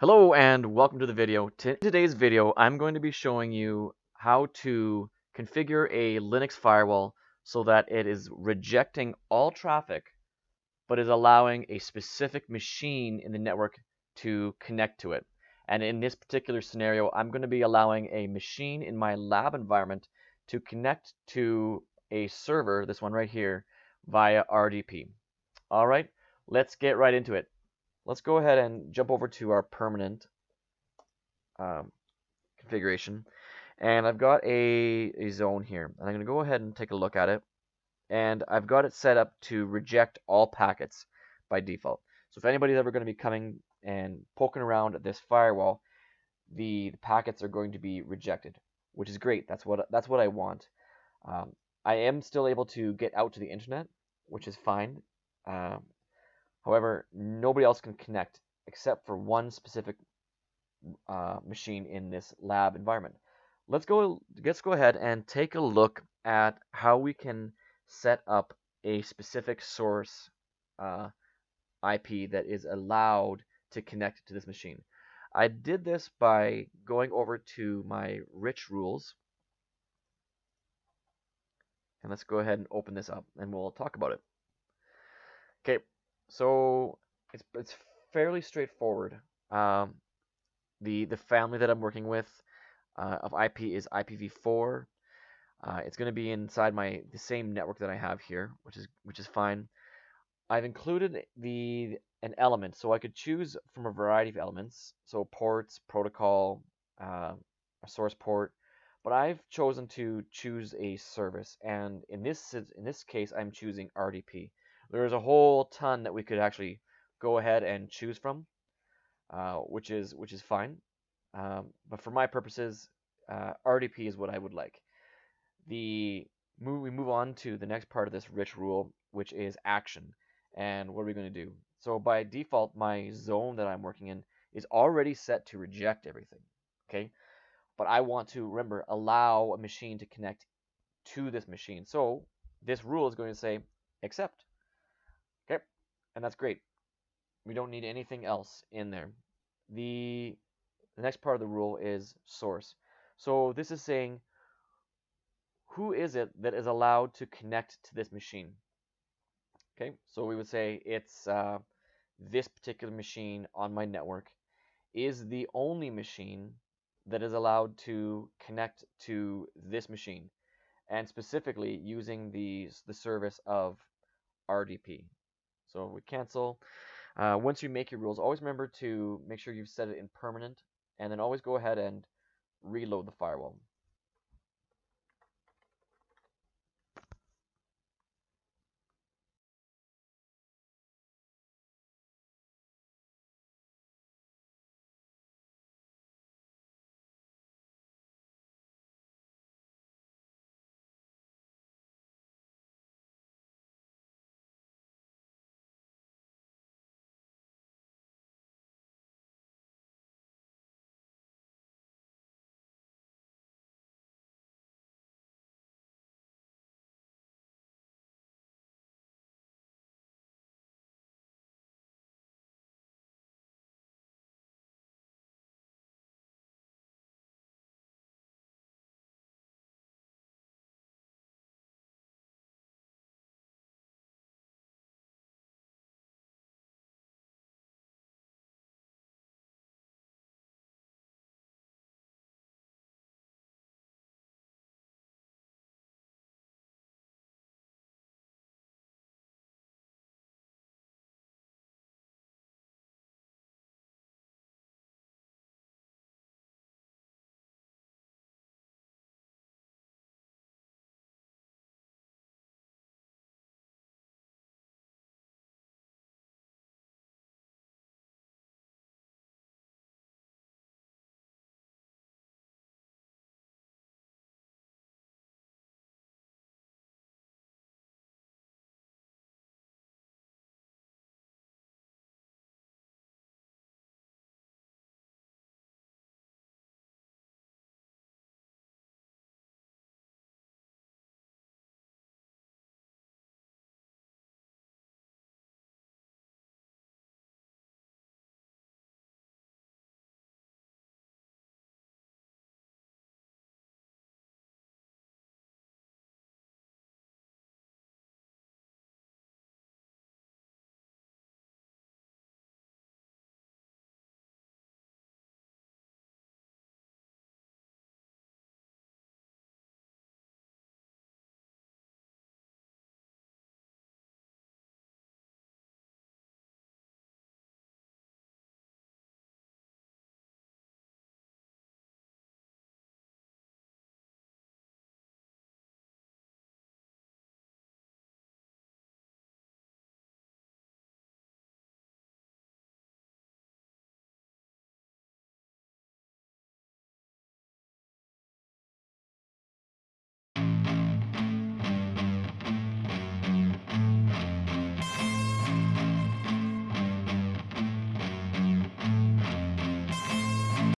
Hello and welcome to the video. Today's video, I'm going to be showing you how to configure a Linux firewall so that it is rejecting all traffic, but is allowing a specific machine in the network to connect to it. And in this particular scenario, I'm going to be allowing a machine in my lab environment to connect to a server, this one right here, via RDP. All right, let's get right into it. Let's go ahead and jump over to our permanent configuration. And I've got a zone here. And I'm going to go ahead and take a look at it. And I've got it set up to reject all packets by default. So if anybody's ever going to be coming and poking around at this firewall, the packets are going to be rejected, which is great. That's what I want. I am still able to get out to the internet, which is fine. However, nobody else can connect except for one specific machine in this lab environment. Let's go ahead and take a look at how we can set up a specific source IP that is allowed to connect to this machine. I did this by going over to my rich rules, and let's go ahead and open this up and we'll talk about it. Okay, so it's fairly straightforward. The family that I'm working with of IP is IPv4. It's going to be inside the same network that I have here, which is fine. I've included an element, so I could choose from a variety of elements, so ports, protocol, a source port, but I've chosen to choose a service, and in this case, I'm choosing RDP. There's a whole ton that we could actually go ahead and choose from, which is fine. But for my purposes, RDP is what I would like. We move on to the next part of this rich rule, which is action. And what are we going to do? So by default, my zone that I'm working in is already set to reject everything. Okay, but I want to, remember, allow a machine to connect to this machine. So this rule is going to say accept. Okay, and that's great. We don't need anything else in there. The next part of the rule is source. So this is saying, who is it that is allowed to connect to this machine? Okay, so we would say it's this particular machine on my network is the only machine that is allowed to connect to this machine, and specifically using the service of RDP. So we cancel. Once you make your rules, always remember to make sure you've set it in permanent, and then always go ahead and reload the firewall.